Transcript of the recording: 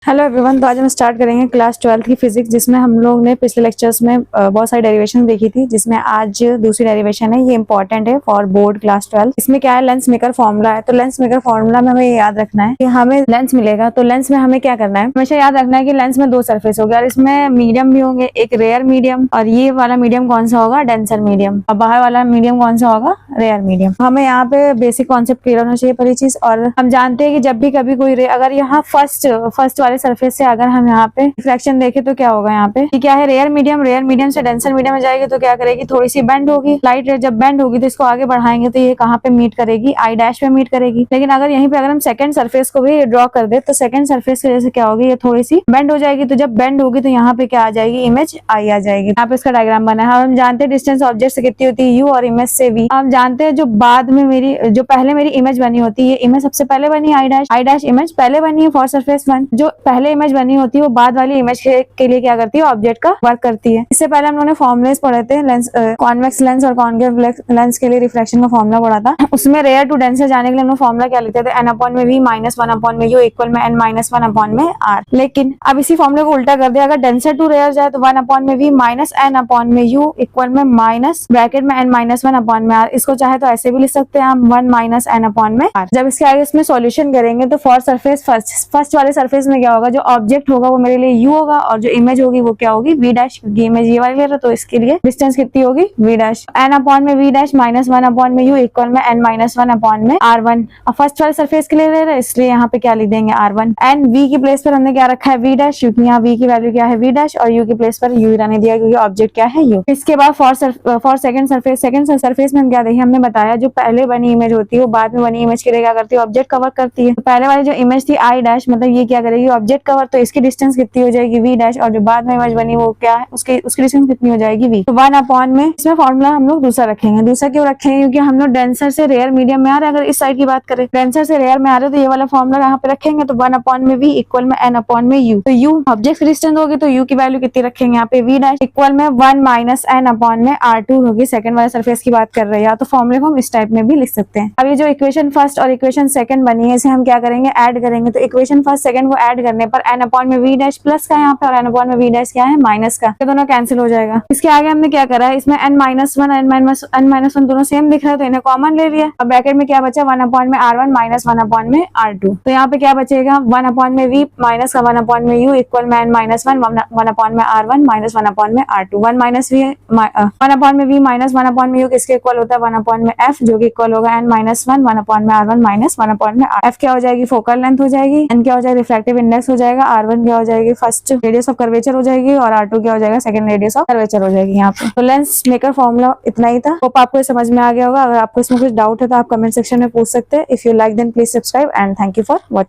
Hello everyone. तो आज हम स्टार्ट करेंगे क्लास 12 की फिजिक्स, जिसमें हम लोग ने पिछले लेक्चर्स में बहुत सारी डेरिवेशन देखी थी, जिसमें आज दूसरी डेरिवेशन है। ये इंपॉर्टेंट है फॉर बोर्ड क्लास 12। इसमें क्या है, लेंस मेकर फॉर्मूला है। तो लेंस मेकर फॉर्मूला में हमें ये याद रखना है कि हमें लेंस मिलेगा, तो लेंस में हमें क्या करना है, हमेशा याद रखना है कि लेंस में दो सरफेस होगा और इसमें मीडियम भी होंगे, एक रेयर मीडियम और ये वाला मीडियम कौन सा होगा, डेंसर मीडियम, और बाहर वाला मीडियम कौन सा होगा, रेयर मीडियम। हमें यहाँ पे बेसिक कॉन्सेप्ट क्लियर होना चाहिए पहली चीज। और हम जानते हैं कि जब भी कभी कोई अगर यहाँ फर्स्ट वाले सरफेस से अगर हम यहाँ पे रिफ्लेक्शन देखें तो क्या होगा, यहाँ पे क्या है, रेयर मीडियम से डेंसर मीडियम में जाएगी तो क्या करेगी, थोड़ी सी बेंड होगी। लाइट रे जब बेंड होगी तो इसको आगे बढ़ाएंगे तो ये कहाँ पे मीट करेगी, आई डैश पे मीट करेगी। लेकिन अगर यहीं पे अगर हम सेकंड सरफेस को भी ड्रॉ कर दे तो सेकंड सरफेस की वजह से क्या होगी, ये थोड़ी सी बेंड हो जाएगी। तो जब बेंड होगी तो यहाँ पे क्या आ जाएगी, इमेज आई आ जाएगी। यहाँ पे इसका डायग्राम बना है। हम जानते हैं डिस्टेंस ऑब्जेक्ट से कितनी होती है, यू, और इमेज से वी। हम जानते हैं जो बाद में जो पहले मेरी इमेज बनी होती है, इमेज सबसे पहले बनी आई डैश इमेज पहले बनी है फॉर सरफेस 1। जो पहले इमेज बनी होती है वो बाद वाली इमेज के लिए क्या करती है, ऑब्जेक्ट का वर्क करती है। इससे पहले हम लोगों ने फॉर्मुलेस पढ़े थे, लेंस कॉन्वेक्स लेंस और कॉन्केव लेंस के लिए रिफ्लेक्शन का फॉर्मुला पढ़ा था। उसमें रेयर टू डेंसर जाने के लिए हम लोग फॉर्मुला क्या लिखते थे, n/v माइनस 1/u इक्वल में n माइनस 1/r। लेकिन अब इसी फॉर्मुले को उल्टा कर दिया, अगर डेंसर टू रेयर जाए तो 1/v माइनस n/u इक्वल में माइनस ब्रैकेट में n माइनस 1/r। इसको चाहे तो ऐसे भी लिख सकते हैं हम, 1 माइनस n/r। जब इसके आगे इसमें सॉल्यूशन करेंगे तो फॉर सरफेस फर्स्ट वाले सरफेस में क्या होगा, जो ऑब्जेक्ट होगा वो मेरे लिए u होगा और जो इमेज होगी वो क्या होगी, v डैश, क्योंकि इमेज ये वाली ले रहा तो इसके लिए डिस्टेंस कितनी होगी, v dash. n/v dash minus 1/u equal में n माइनस 1/r1। और फर्स्ट वाले सरफेस के लिए ले रहे हैं इसलिए यहाँ पे क्या लिख देंगे, r1। एंड v की प्लेस पर हमने क्या रखा है, v डैश, क्योंकि यहाँ v की वैल्यू क्या है, v डैश, और u की प्लेस पर u रहने दिया क्योंकि ऑब्जेक्ट क्या है, u। इसके बाद फॉर सेकंड सरफेस में हम क्या देखिए, हमने बताया जो पहले बनी इमेज होती है वो बाद में बनी इमेज के लिए क्या करती है, ऑब्जेक्ट कवर करती है। तो पहले वाली जो इमेज थी आई डैश, मतलब ये क्या करेगी, ऑब्जेक्ट कवर, तो इसकी डिस्टेंस कितनी हो जाएगी, v डैश, और जो बाद में इमेज बनी वो क्या है, उसकी डिस्टेंस कितनी हो जाएगी, v। तो 1 में इसमें फॉर्मूला हम लोग दूसरा रखेंगे। दूसरा क्यों रखेंगे, क्योंकि हम लोग डेंसर से रेयर मीडियम में आ रहे हैं। अगर इस साइड की बात करें, डेंसर से रेयर में आ रहे हैं तो ये वाला फॉर्मूला यहाँ पे रखेंगे, तो 1/v इक्वल में n/u। तो u ऑब्जेक्ट की डिस्टेंस होगी तो u की वैल्यू कितनी रखेंगे, यहाँ पे v डैश इक्वल में 1 माइनस n/r2 होगी। सेकंड वाले सरफेस की बात कर रहे हैं, या तो फॉर्मूले को हम इस टाइप में भी लिख सकते हैं। अब ये जो इक्वेशन फर्स्ट और इक्वेशन सेकंड बनी है, इसे हम क्या करेंगे, ऐड करेंगे। तो इक्वेशन फर्स्ट सेकंड को ऐड करने पर n/v डैश प्लस का यहाँ पे और n/v डैश क्या है, माइनस का, ये दोनों कैंसिल हो जाएगा। इसके आगे हमने क्या करा है, इसमें n माइनस 1 दोनों सेम दिख रहा है तो इन्हें कॉमन ले लिया। अब ब्रैकेट में क्या बचा, 1/r1 माइनस 1/r2। तो यहाँ पे क्या बचेगा, 1/v माइनस का 1/u इक्वल में n minus 1/r1 minus 1/r2। 1/v minus 1/u किसके इक्वल होता है, 1/f, जो कि इक्वल होगा n minus 1/r1 minus 1/r। f क्या हो जाएगी, फोकल लेंथ हो जाएगी। n क्या हो जाएगा, रिफ्रैक्टिव इंडेक्स हो जाएगा। r1 क्या हो जाएगी, फर्स्ट रेडियस ऑफ कर्वेचर हो जाएगी, और r2 क्या हो जाएगा, सेकंड रेडियस ऑफ कर्वेचर हो जाएगी यहाँ पे। तो लेंस मेकर फॉर्मूला इतना ही था। होप आपको समझ में आ गया होगा। अगर आपको इसमें कुछ डाउट है तो आप कमेंट सेक्शन में पूछ सकते हैं। If you like then please subscribe and thank you for watching.